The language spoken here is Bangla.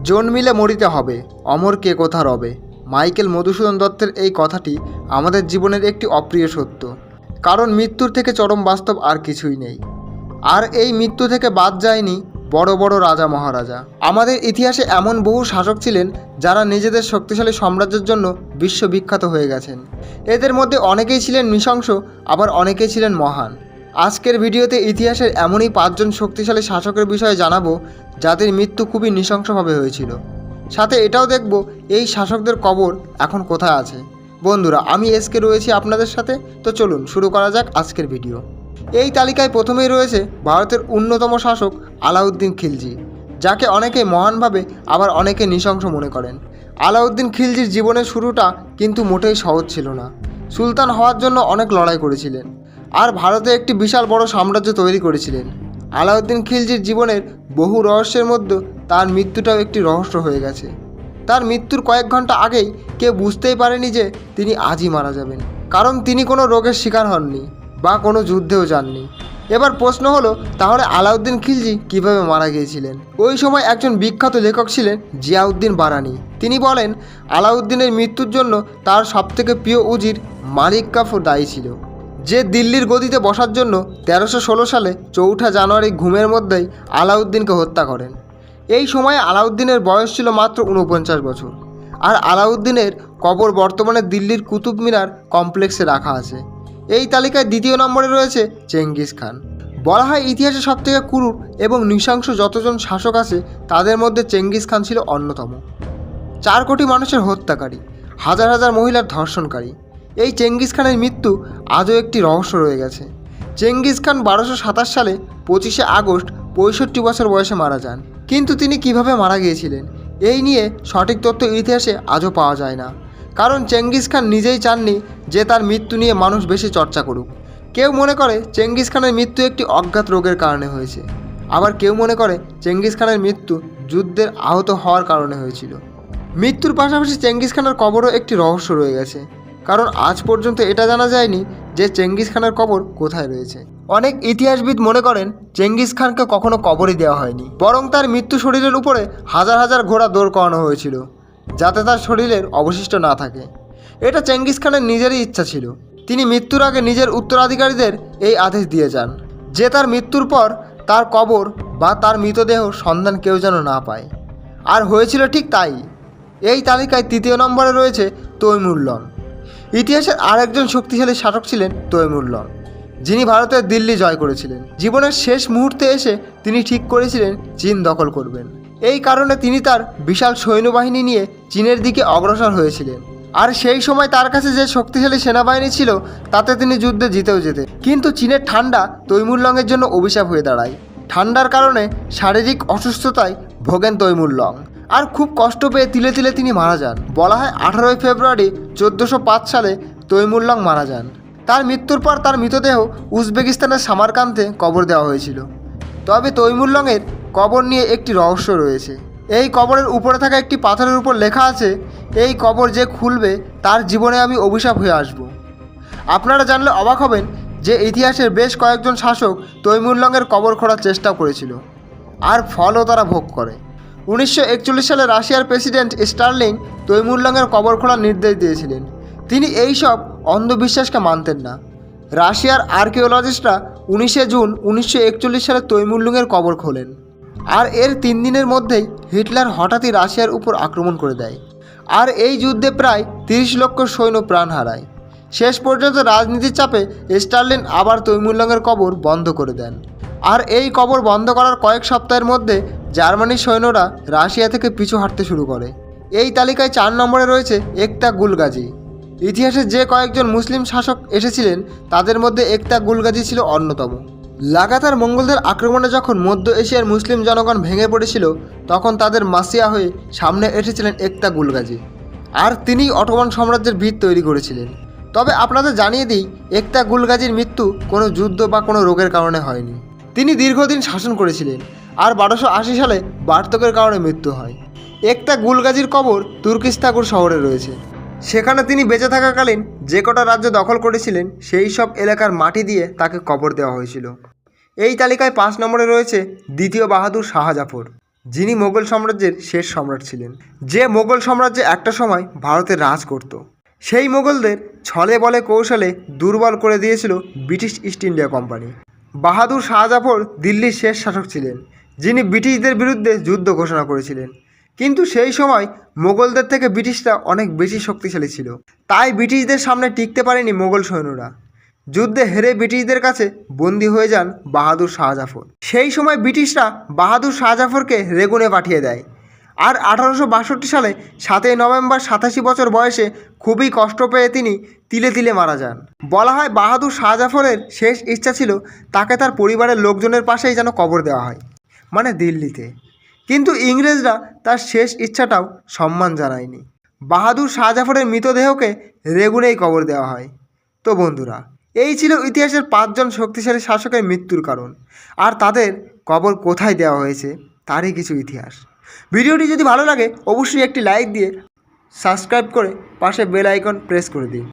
জন্মিলে মরিতে হবে, অমর কে কোথা রবে। মাইকেল মধুসূদন দত্তের এই কথাটি আমাদের জীবনের একটি অপ্রিয় সত্য। কারণ মৃত্যুর থেকে চরম বাস্তব আর কিছুই নেই। আর এই মৃত্যু থেকে বাদ যায়নি বড় বড় রাজা মহারাজা। আমাদের ইতিহাসে এমন বহু শাসক ছিলেন যারা নিজেদের শক্তিশালী সাম্রাজ্যের জন্য বিশ্ববিখ্যাত হয়ে গেছেন। এদের মধ্যে অনেকেই ছিলেন নৃশংস, আবার অনেকেই ছিলেন মহান। আজকের ভিডিওতে ইতিহাসের এমনই 5 জন শক্তিশালী শাসকের বিষয়ে জানাবো যাদের মৃত্যু খুবই নৃশংসভাবে হয়েছিল। সাথে এটাও দেখব এই শাসকদের কবর এখন কোথায় আছে। বন্ধুরা, আমি এসকে রয়েছি আপনাদের সাথে। তো চলুন শুরু করা যাক আজকের ভিডিও। এই তালিকায় প্রথমেই রয়েছে ভারতের অন্যতম শাসক আলাউদ্দিন খিলজি, যাকে অনেকে মহানভাবে আবার অনেকে নৃশংস মনে করেন। আলাউদ্দিন খিলজির জীবনের শুরুটা কিন্তু মোটেই সহজ ছিল না। সুলতান হওয়ার জন্য অনেক লড়াই করেছিলেন আর ভারতে একটি বিশাল বড় সাম্রাজ্য তৈরি করেছিলেন। আলাউদ্দিন খিলজির জীবনের বহু রহস্যের মধ্যে তার মৃত্যুটাও একটি রহস্য হয়ে গেছে। তার মৃত্যুর কয়েক ঘন্টা আগেই কেউ বুঝতেই পারেনি যে তিনি আজই মারা যাবেন, কারণ তিনি কোনো রোগের শিকার হননি বা কোনো যুদ্ধেও যাননি। এবার প্রশ্ন হলো, তাহলে আলাউদ্দিন খিলজি কিভাবে মারা গিয়েছিলেন? ওই সময় একজন বিখ্যাত লেখক ছিলেন জিয়াউদ্দিন বারানি। তিনি বলেন, আলাউদ্দিনের মৃত্যুর জন্য তার সবথেকে প্রিয় উজির মালিক কাফুর দায়ী ছিল, যে দিল্লির গদিতে বসার জন্য 1316 সালে 4 জানুয়ারি ঘুমের মধ্যেই আলাউদ্দিনকে হত্যা করেন। এই সময়ে আলাউদ্দিনের বয়স ছিল মাত্র 49 বছর। আর আলাউদ্দিনের কবর বর্তমানে দিল্লির কুতুব মিনার কমপ্লেক্সে রাখা আছে। এই তালিকায় দ্বিতীয় নম্বরে রয়েছে চেঙ্গিস খান। বলা হয় ইতিহাসে সবথেকে ক্রূর এবং নৃশংস যতজন শাসক আছে তাদের মধ্যে চেঙ্গিস খান ছিল অন্যতম। 4 কোটি মানুষের হত্যাকারী, হাজার হাজার মহিলার ধর্ষণকারী। এই চেঙ্গিস খানের মৃত্যু আজও একটি রহস্য রয়ে গেছে। চেঙ্গিস খান 1227 সালে 25শে আগস্ট 65 বছর বয়সে মারা যান। কিন্তু তিনি কিভাবে মারা গিয়েছিলেন এই নিয়ে সঠিক তথ্য ইতিহাসে আজও পাওয়া যায় না। কারণ চেঙ্গিস খান নিজেই চাননি যে তার মৃত্যু নিয়ে মানুষ বেশি চর্চা করুক। কেউ মনে করে চেঙ্গিস খানের মৃত্যু একটি অজ্ঞাত রোগের কারণে হয়েছে, আবার কেউ মনে করে চেঙ্গিস খানের মৃত্যু যুদ্ধের আহত হওয়ার কারণে হয়েছিল। মৃত্যুর পাশাপাশি চেঙ্গিস খানের কবরও একটি রহস্য রয়ে গেছে, কারণ আজ পর্যন্ত এটা জানা যায়নি যে চেঙ্গিস খানের কবর কোথায় রয়েছে। অনেক ইতিহাসবিদ মনে করেন চেঙ্গিস খানকে কখনো কবরই দেওয়া হয়নি, বরং তার মৃত্যু শরীরের উপরে হাজার হাজার ঘোড়া দৌড় করানো হয়েছিল যাতে তার শরীরের অবশিষ্ট না থাকে। এটা চেঙ্গিস খানের নিজেরই ইচ্ছা ছিল। তিনি মৃত্যুর আগে নিজের উত্তরাধিকারীদের এই আদেশ দিয়ে যান যে তার মৃত্যুর পর তার কবর বা তার মৃতদেহ সন্ধান কেউ যেন না পায়। আর হয়েছিল ঠিক তাই। এই তালিকায় তৃতীয় নম্বরে রয়েছে তৈমুরলন। ইতিহাসের আরেকজন শক্তিশালী শাসক ছিলেন তৈমুরলন, যিনি ভারতের দিল্লি জয় করেছিলেন। জীবনের শেষ মুহূর্তে এসে তিনি ঠিক করেছিলেন চীন দখল করবেন। এই কারণে তিনি তার বিশাল সৈন্যবাহিনী নিয়ে চীনের দিকে অগ্রসর হয়েছিলেন। আর সেই সময় তার কাছে যে শক্তিশালী সেনাবাহিনী ছিল তাতে তিনি যুদ্ধে জিতেও যেতেন। কিন্তু চীনের ঠান্ডা তৈমুরলংয়ের জন্য অভিশাপ হয়ে দাঁড়ায়। ঠান্ডার কারণে শারীরিক অসুস্থতায় ভোগেন তৈমুরলং, আর খুব কষ্ট পেয়ে তিলে তিলে তিনি মারা যান। বলা হয় 18 ফেব্রুয়ারি 1405 সালে তৈমুরলং মারা যান। তার মৃত্যুর পর তার মৃতদেহ উজবেকিস্তানের সামারকান্দে কবর দেওয়া হয়েছিল। তবে তৈমুরলংয়ের কবর নিয়ে একটি রহস্য রয়েছে। এই কবরের উপরে থাকা একটি পাথরের উপর লেখা আছে, এই কবর যে খুলবে তার জীবনে আমি অভিশাপ হয়ে আসব। আপনারা জানলে অবাক হবেন যে ইতিহাসের বেশ কয়েকজন শাসক তৈমুরলংয়ের কবর খোঁড়ার চেষ্টা করেছিল, আর ফলও তারা ভোগ করে। 1941 সালে রাশিয়ার প্রেসিডেন্ট স্টার্লিং তৈমুরলংয়ের কবর খোঁড়ার নির্দেশ দিয়েছিলেন। তিনি এই সব অন্ধবিশ্বাসকে মানতেন না। রাশিয়ার আর্কিওলজিস্টরা 19 জুন 1941 সালে তৈমুরলংয়ের কবর খোলেন। আর এর 3 দিনের মধ্যেই হিটলার হঠাৎই রাশিয়ার উপর আক্রমণ করে দেয়। আর এই যুদ্ধে প্রায় 30 লক্ষ সৈন্য প্রাণ হারায়। শেষ পর্যন্ত রাজনীতির চাপে স্টার্লিন আবার তৈমুরলংয়ের কবর বন্ধ করে দেন। আর এই কবর বন্ধ করার কয়েক সপ্তাহের মধ্যে জার্মানির সৈন্যরা রাশিয়া থেকে পিছু হাঁটতে শুরু করে। এই তালিকায় 4 নম্বরে রয়েছে একতাক গুলগাজি। ইতিহাসে যে কয়েকজন মুসলিম শাসক এসেছিলেন তাদের মধ্যে একতাক গুলগাজি ছিল অন্যতম। লাগাতার মঙ্গলদের আক্রমণে যখন মধ্য এশিয়ার মুসলিম জনগণ ভেঙে পড়েছিল তখন তাদের মাসিয়া হয়ে সামনে এসেছিলেন একতাক গুলগাজি, আর তিনিই অটোমান সাম্রাজ্যের ভিত তৈরি করেছিলেন। তবে আপনাদের জানিয়ে দিই, একতাক গুলগাজির মৃত্যু কোনো যুদ্ধ বা কোনো রোগের কারণে হয়নি। তিনি দীর্ঘদিন শাসন করেছিলেন আর 1280 সালে বার্ধক্যের কারণে মৃত্যু হয়। একতাক গুলগাজির কবর তুর্কিস্তান শহরে রয়েছে। সেখানে তিনি বেঁচে থাকাকালীন যে কটা রাজ্য দখল করেছিলেন সেই সব এলাকার মাটি দিয়ে তাকে কবর দেওয়া হয়েছিল। এই তালিকায় 5 নম্বরে রয়েছে দ্বিতীয় বাহাদুর শাহ জাফর। যিনি মোগল সাম্রাজ্যের শেষ সম্রাট ছিলেন, যে মোগল সাম্রাজ্যে একটা সময় ভারতে রাজ করত। সেই মোগলদের ছলে বলে কৌশলে দুর্বল করে দিয়েছিল ব্রিটিশ ইস্ট ইন্ডিয়া কোম্পানি। বাহাদুর শাহজাফর দিল্লির শেষ শাসক ছিলেন, যিনি ব্রিটিশদের বিরুদ্ধে যুদ্ধ ঘোষণা করেছিলেন। কিন্তু সেই সময় মোগলদের থেকে ব্রিটিশরা অনেক বেশি শক্তিশালী ছিল, তাই ব্রিটিশদের সামনে টিকতে পারেনি মোগল সৈন্যরা। যুদ্ধে হেরে ব্রিটিশদের কাছে বন্দী হয়ে যান বাহাদুর শাহজাফর। সেই সময় ব্রিটিশরা বাহাদুর শাহজাফরকে রেগুনে পাঠিয়ে দেয়। আর 1862 সালে 7ই নভেম্বর 87 বছর বয়সে খুবই কষ্ট পেয়ে তিনি তিলে তিলে মারা যান। বলা হয় বাহাদুর শাহজাফরের শেষ ইচ্ছা ছিল তাকে তার পরিবারের লোকজনের পাশেই যেন কবর দেওয়া হয়, মানে দিল্লিতে। কিন্তু ইংরেজরা তার শেষ ইচ্ছাটাও সম্মান জানায়নি। বাহাদুর শাহজাফরের মৃতদেহকে রেগুনেই কবর দেওয়া হয়। তো বন্ধুরা, এই ছিল ইতিহাসের 5 জন শক্তিশালী শাসকের মৃত্যুর কারণ, আর তাদের কবর কোথায় দেওয়া হয়েছে তারই কিছু ইতিহাস। ভিডিওটি যদি ভালো লাগে অবশ্যই একটি লাইক দিয়ে সাবস্ক্রাইব করে পাশে বেল আইকন প্রেস করে দিন।